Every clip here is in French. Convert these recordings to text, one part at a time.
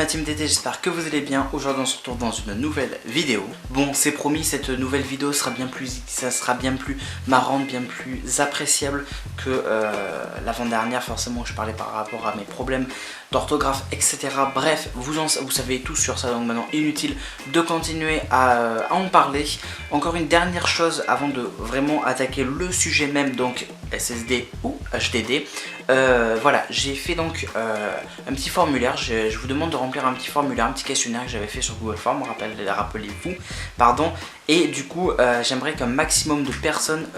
ma team TT, j'espère que vous allez bien. Aujourd'hui on se retrouve dans une nouvelle vidéo. Bon, c'est promis, cette nouvelle vidéo sera bien plus marrante, bien plus appréciable que l'avant-dernière, forcément, où je parlais par rapport à mes problèmes d'orthographe, etc. Bref, vous savez tout sur ça, donc maintenant inutile de continuer à en parler. Encore une dernière chose avant de vraiment attaquer le sujet même, donc SSD ou HDD. Voilà, j'ai fait donc un petit formulaire. Je vous demande de remplir un petit formulaire, un petit questionnaire que j'avais fait sur Google Forms, rappelez-vous, pardon. Et du coup, j'aimerais qu'un maximum de personnes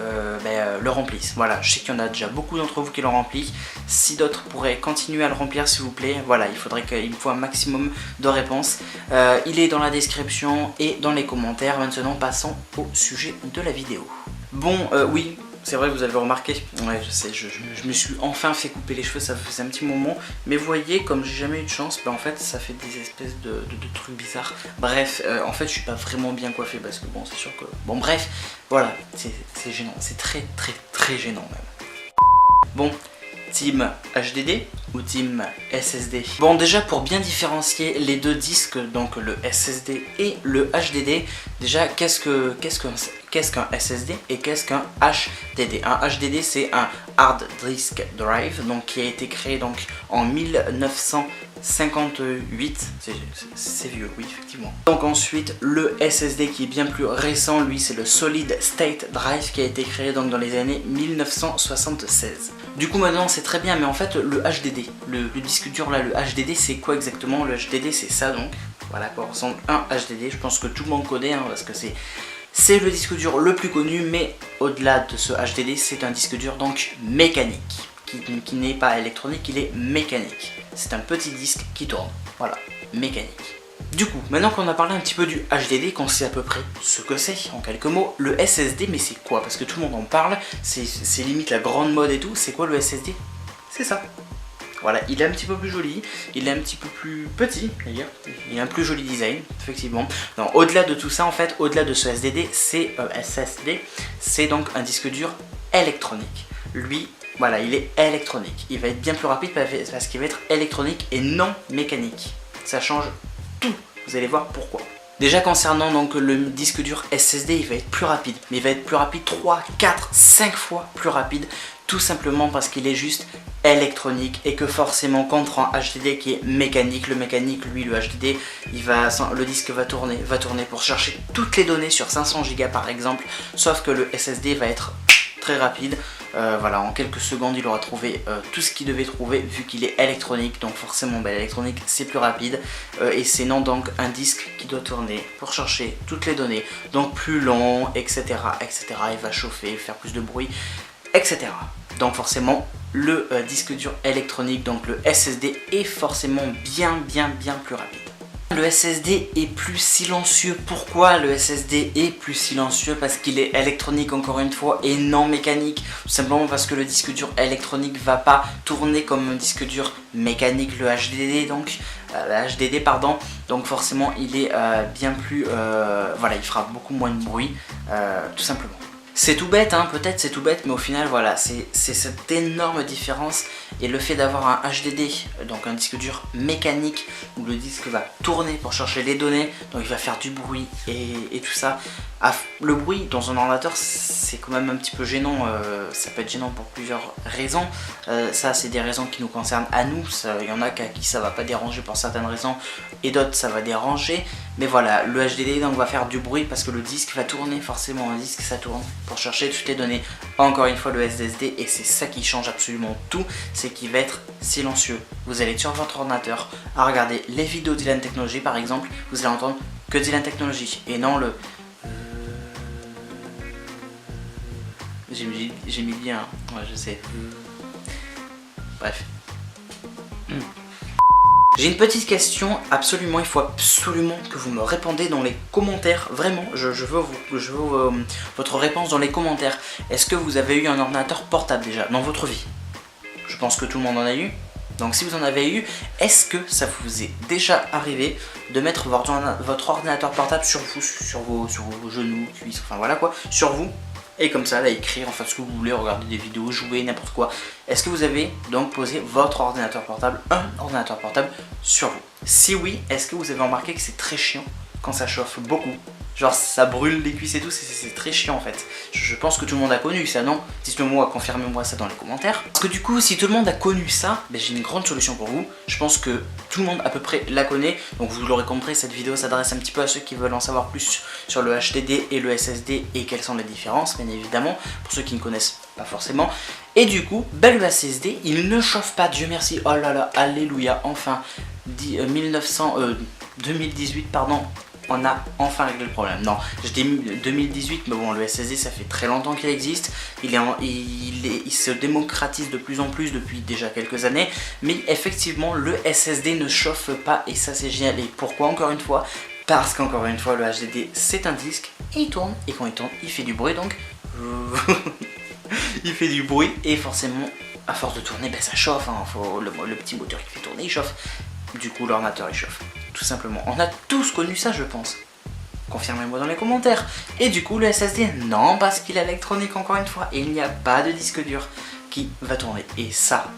le remplissent. Voilà, je sais qu'il y en a déjà beaucoup d'entre vous qui l'ont rempli. Si d'autres pourraient continuer à le remplir, s'il vous plaît, voilà, il me faut un maximum de réponses. Il est dans la description et dans les commentaires. Maintenant, passons au sujet de la vidéo. Bon, oui. C'est vrai, vous avez remarqué, ouais, je sais, je me suis enfin fait couper les cheveux, ça faisait un petit moment. Mais vous voyez, comme j'ai jamais eu de chance, en fait ça fait des espèces de trucs bizarres. Bref, en fait je suis pas vraiment bien coiffé parce que bon, c'est sûr que... Bon bref, voilà, c'est gênant, c'est très gênant même. Bon, team HDD ou team SSD? Bon, déjà pour bien différencier les deux disques, donc le SSD et le HDD, déjà qu'est-ce qu'un SSD et qu'est-ce qu'un HDD? Un HDD c'est un Hard Disk Drive, donc qui a été créé donc en 1958, c'est vieux, oui effectivement. Donc ensuite le SSD qui est bien plus récent, lui c'est le Solid State Drive qui a été créé donc dans les années 1976. Du coup maintenant c'est très bien, mais en fait le HDD, le disque dur là, le HDD c'est quoi exactement? Le HDD c'est ça, donc voilà à quoi ressemble un HDD. Je pense que tout le monde connaît parce que c'est le disque dur le plus connu, mais au-delà de ce HDD c'est un disque dur donc mécanique, qui n'est pas électronique, il est mécanique. C'est un petit disque qui tourne, voilà, mécanique. Du coup, maintenant qu'on a parlé un petit peu du HDD, qu'on sait à peu près ce que c'est, en quelques mots, le SSD, mais c'est quoi? Parce que tout le monde en parle, c'est limite la grande mode et tout. C'est quoi le SSD? C'est ça. Voilà, il est un petit peu plus joli, il est un petit peu plus petit d'ailleurs, il a un plus joli design, effectivement. Au-delà de tout ça, en fait, au-delà de ce SSD, c'est donc un disque dur électronique. Lui, voilà, il est électronique. Il va être bien plus rapide parce qu'il va être électronique et non mécanique. Ça change tout, vous allez voir pourquoi. Déjà concernant donc le disque dur SSD, il va être plus rapide, mais il va être plus rapide 3, 4, 5 fois plus rapide, tout simplement parce qu'il est juste électronique et que forcément contre un HDD qui est mécanique, le mécanique, lui, le HDD, le disque va tourner pour chercher toutes les données sur 500 Go par exemple, sauf que le SSD va être très rapide. Voilà, en quelques secondes il aura trouvé tout ce qu'il devait trouver vu qu'il est électronique, donc forcément l'électronique c'est plus rapide et c'est non donc un disque qui doit tourner pour chercher toutes les données, donc plus long, etc. Il va chauffer, faire plus de bruit, etc. Donc forcément le disque dur électronique, donc le SSD, est forcément bien plus rapide. Le SSD est plus silencieux. Pourquoi le SSD est plus silencieux? Parce qu'il est électronique encore une fois et non mécanique. Tout simplement parce que le disque dur électronique va pas tourner comme un disque dur mécanique, le HDD donc. Donc forcément il est bien plus... voilà, il fera beaucoup moins de bruit, tout simplement. C'est tout bête, hein, peut-être c'est tout bête, mais au final voilà, c'est cette énorme différence. Et le fait d'avoir un HDD, donc un disque dur mécanique, où le disque va tourner pour chercher les données, donc il va faire du bruit et tout ça. Le bruit dans un ordinateur c'est quand même un petit peu gênant, ça peut être gênant pour plusieurs raisons. Ça c'est des raisons qui nous concernent à nous, il y en a à qui ça va pas déranger pour certaines raisons et d'autres ça va déranger. Mais voilà, le HDD donc va faire du bruit parce que le disque va tourner, forcément un disque ça tourne pour chercher toutes les données. Encore une fois le SSD, et c'est ça qui change absolument tout, c'est qu'il va être silencieux. Vous allez être sur votre ordinateur à regarder les vidéos Dylan Technology par exemple, vous allez entendre que Dylan Technology et non le... J'ai mis bien, ouais je sais. Bref. J'ai une petite question, absolument, il faut absolument que vous me répondez dans les commentaires, vraiment, je veux votre réponse dans les commentaires. Est-ce que vous avez eu un ordinateur portable déjà dans votre vie? Je pense que tout le monde en a eu. Donc si vous en avez eu, est-ce que ça vous est déjà arrivé de mettre votre ordinateur portable sur vos genoux, cuisses, enfin voilà quoi, sur vous, Et comme ça, là, écrire, enfin ce que vous voulez, regarder des vidéos, jouer, n'importe quoi. Est-ce que vous avez donc posé votre ordinateur portable, un ordinateur portable sur vous? Si oui, est-ce que vous avez remarqué que c'est très chiant quand ça chauffe beaucoup? Genre ça brûle les cuisses et tout, c'est très chiant en fait. Je pense que tout le monde a connu ça, non? Dites-le-moi, confirmez-moi ça dans les commentaires. Parce que du coup, si tout le monde a connu ça, ben, j'ai une grande solution pour vous. Je pense que tout le monde à peu près la connaît. Donc vous l'aurez compris, cette vidéo s'adresse un petit peu à ceux qui veulent en savoir plus sur le HDD et le SSD et quelles sont les différences, bien évidemment, pour ceux qui ne connaissent pas forcément. Et du coup, ben, le SSD, il ne chauffe pas, Dieu merci, oh là là, alléluia, enfin, 2018, pardon. On a enfin réglé le problème. Non, je dis 2018, mais bon, le SSD, ça fait très longtemps qu'il existe. Il se démocratise de plus en plus depuis déjà quelques années. Mais effectivement, le SSD ne chauffe pas et ça, c'est génial. Et pourquoi, encore une fois? Parce qu'encore une fois, le HDD, c'est un disque et il tourne. Et quand il tourne, il fait du bruit, donc... il fait du bruit et forcément, à force de tourner, ben, ça chauffe. Hein. Le petit moteur qui fait tourner, il chauffe. Du coup, l'ordinateur, il chauffe. Tout simplement. On a tous connu ça, je pense. Confirmez-moi dans les commentaires. Et du coup, le SSD, non, parce qu'il est électronique encore une fois. Et il n'y a pas de disque dur qui va tourner. Et ça,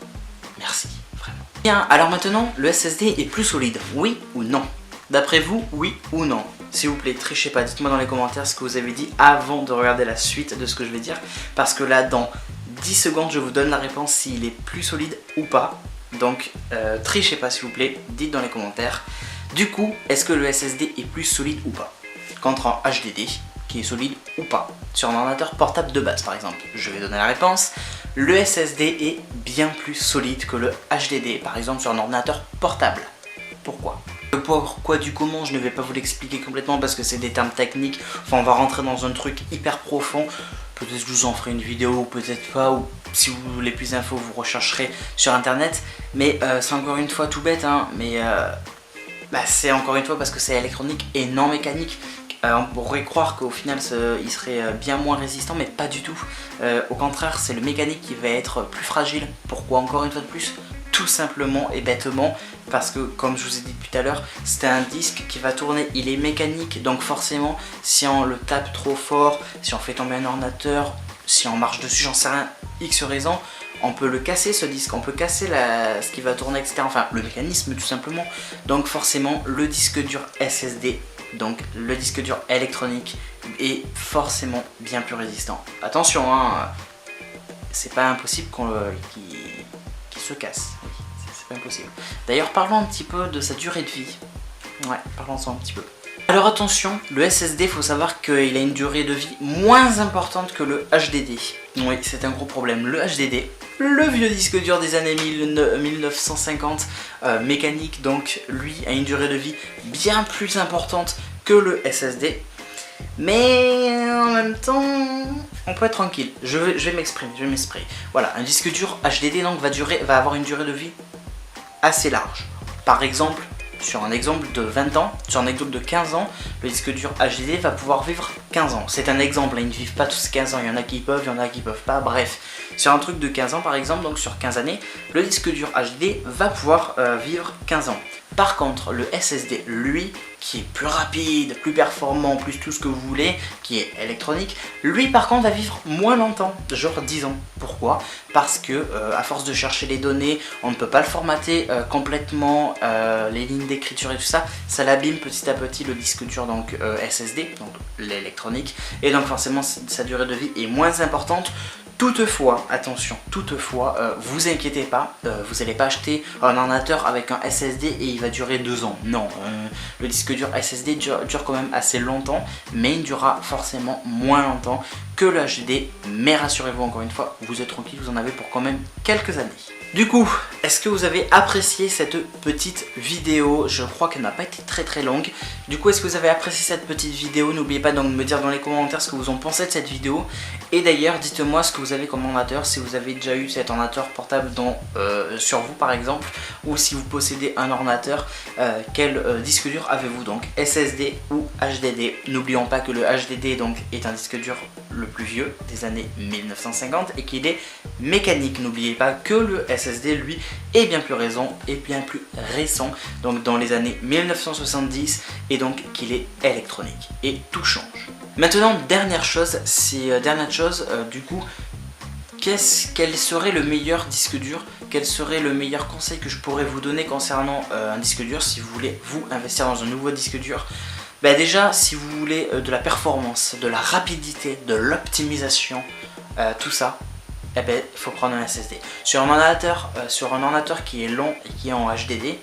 merci, vraiment. Bien, alors maintenant, le SSD est plus solide. Oui ou non? D'après vous, oui ou non? S'il vous plaît, trichez pas. Dites-moi dans les commentaires ce que vous avez dit avant de regarder la suite de ce que je vais dire. Parce que là, dans 10 secondes, je vous donne la réponse s'il est plus solide ou pas. Donc, trichez pas s'il vous plaît, dites dans les commentaires. Du coup, est-ce que le SSD est plus solide ou pas? Contre un HDD, qui est solide ou pas? Sur un ordinateur portable de base par exemple, je vais donner la réponse. Le SSD est bien plus solide que le HDD, par exemple sur un ordinateur portable. Pourquoi? Le pourquoi du comment, je ne vais pas vous l'expliquer complètement parce que c'est des termes techniques. Enfin, on va rentrer dans un truc hyper profond. Peut-être que je vous en ferai une vidéo, peut-être pas, ou si vous voulez plus d'infos, vous rechercherez sur internet. Mais c'est encore une fois tout bête, hein, mais bah, c'est encore une fois parce que c'est électronique et non mécanique. On pourrait croire qu'au final il serait bien moins résistant, mais pas du tout. Au contraire, c'est le mécanique qui va être plus fragile. Pourquoi encore une fois de plus? Tout simplement et bêtement parce que, comme je vous ai dit tout à l'heure, c'est un disque qui va tourner, il est mécanique, donc forcément si on le tape trop fort, si on fait tomber un ordinateur, si on marche dessus, j'en sais rien, X raison, on peut le casser ce disque, on peut casser ce qui va tourner, etc. Enfin le mécanisme tout simplement. Donc forcément le disque dur SSD, donc le disque dur électronique, est forcément bien plus résistant. Attention, hein, c'est pas impossible qu'il se casse. C'est pas impossible. D'ailleurs, parlons un petit peu de sa durée de vie. Ouais, parlons-en un petit peu. Alors attention, le SSD, il faut savoir qu'il a une durée de vie moins importante que le HDD. Oui, c'est un gros problème. Le HDD, le vieux disque dur des années 1950, mécanique, donc lui a une durée de vie bien plus importante que le SSD. Mais en même temps, on peut être tranquille. Je vais m'exprimer. Voilà, un disque dur HDD donc va avoir une durée de vie assez large. Par exemple, sur un exemple de 20 ans, sur un exemple de 15 ans, le disque dur HDD va pouvoir vivre 15 ans. C'est un exemple, ils ne vivent pas tous 15 ans, il y en a qui peuvent, il y en a qui peuvent pas, bref. Sur un truc de 15 ans par exemple, donc sur 15 années, le disque dur HDD va pouvoir vivre 15 ans. Par contre, le SSD, lui, qui est plus rapide, plus performant, plus tout ce que vous voulez, qui est électronique, lui par contre va vivre moins longtemps, genre 10 ans. Pourquoi? Parce que à force de chercher les données, on ne peut pas le formater complètement, les lignes d'écriture et tout ça, ça l'abîme petit à petit le disque dur donc SSD, donc l'électronique, et donc forcément sa durée de vie est moins importante. Toutefois, attention, vous inquiétez pas, vous n'allez pas acheter un ordinateur avec un SSD et il va durer 2 ans. Non, le disque dur SSD dure quand même assez longtemps, mais il durera forcément moins longtemps que le HDD. Mais rassurez-vous encore une fois, vous êtes tranquille, vous en avez pour quand même quelques années. Du coup, est-ce que vous avez apprécié cette petite vidéo? Je crois qu'elle n'a pas été très longue. Du coup, est-ce que vous avez apprécié cette petite vidéo? N'oubliez pas donc de me dire dans les commentaires ce que vous en pensez de cette vidéo. Et d'ailleurs, dites-moi ce que vous avez comme ordinateur, si vous avez déjà eu cet ordinateur portable sur vous par exemple, ou si vous possédez un ordinateur, quel disque dur avez-vous donc, SSD ou HDD? N'oublions pas que le HDD donc est un disque dur le plus vieux des années 1950 et qu'il est mécanique. N'oubliez pas que le SSD lui est bien plus récent, donc dans les années 1970, et donc qu'il est électronique et tout change. Maintenant, dernière chose, du coup, quel serait le meilleur disque dur? Quel serait le meilleur conseil que je pourrais vous donner concernant un disque dur si vous voulez vous investir dans un nouveau disque dur? Déjà, si vous voulez de la performance, de la rapidité, de l'optimisation, tout ça, il faut prendre un SSD. Sur un ordinateur qui est long et qui est en HDD,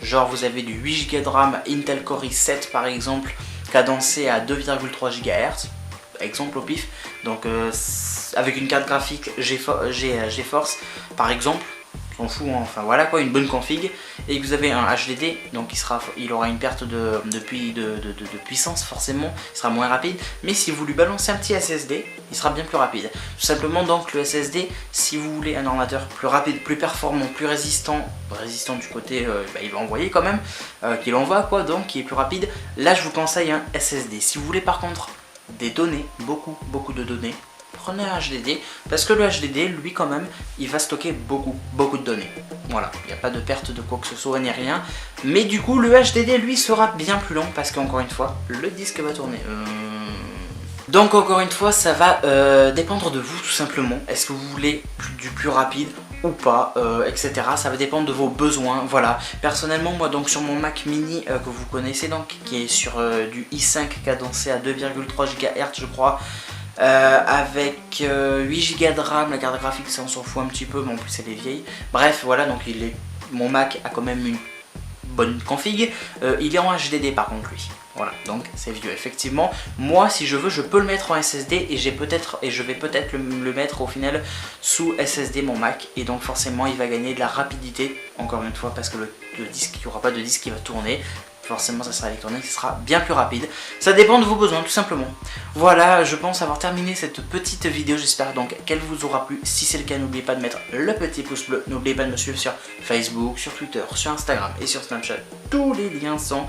genre vous avez du 8 Go de RAM Intel Core i7 par exemple, cadencé à 2,3 GHz, exemple au pif, donc avec une carte graphique GeForce par exemple, on s'en fout, hein. Enfin voilà quoi, une bonne config, et que vous avez un HDD, donc il aura une perte de puissance forcément, il sera moins rapide, mais si vous lui balancez un petit SSD, il sera bien plus rapide. Tout simplement, donc le SSD, si vous voulez un ordinateur plus rapide, plus performant, plus résistant du côté, il va envoyer quand même, qu'il envoie quoi, donc qui est plus rapide, là je vous conseille un SSD. Si vous voulez par contre des données, beaucoup de données, prenez un HDD, parce que le HDD, lui quand même, il va stocker beaucoup de données. Voilà, il n'y a pas de perte de quoi que ce soit ni rien. Mais du coup, le HDD, lui, sera bien plus long, parce qu'encore une fois, le disque va tourner. Donc encore une fois, ça va dépendre de vous, tout simplement. Est-ce que vous voulez du plus rapide ou pas, etc. Ça va dépendre de vos besoins, voilà. Personnellement, moi, donc sur mon Mac mini que vous connaissez, donc, qui est sur du i5 cadencé à 2,3 GHz, je crois, avec 8 Go de RAM, la carte graphique ça on s'en fout un petit peu, mais en plus elle est vieille. Bref, voilà, donc mon Mac a quand même une bonne config. Il est en HDD par contre lui. Voilà, donc c'est vieux effectivement. Moi, si je veux, je peux le mettre en SSD et je vais peut-être le mettre au final sous SSD mon Mac, et donc forcément il va gagner de la rapidité, encore une fois, parce que le disque, il n'y aura pas de disque qui va tourner. Forcément ça sera électronique, ça sera bien plus rapide. Ça dépend de vos besoins tout simplement. Voilà, je pense avoir terminé cette petite vidéo. J'espère donc qu'elle vous aura plu. Si c'est le cas, n'oubliez pas de mettre le petit pouce bleu. N'oubliez pas de me suivre sur Facebook, sur Twitter, sur Instagram et sur Snapchat. Tous les liens sont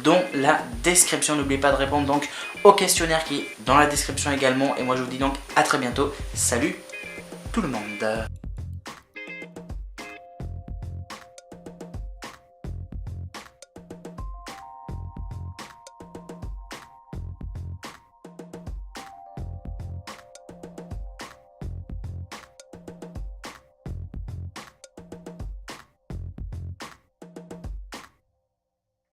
dans la description. N'oubliez pas de répondre donc au questionnaire qui est dans la description également. Et moi je vous dis donc à très bientôt. Salut tout le monde.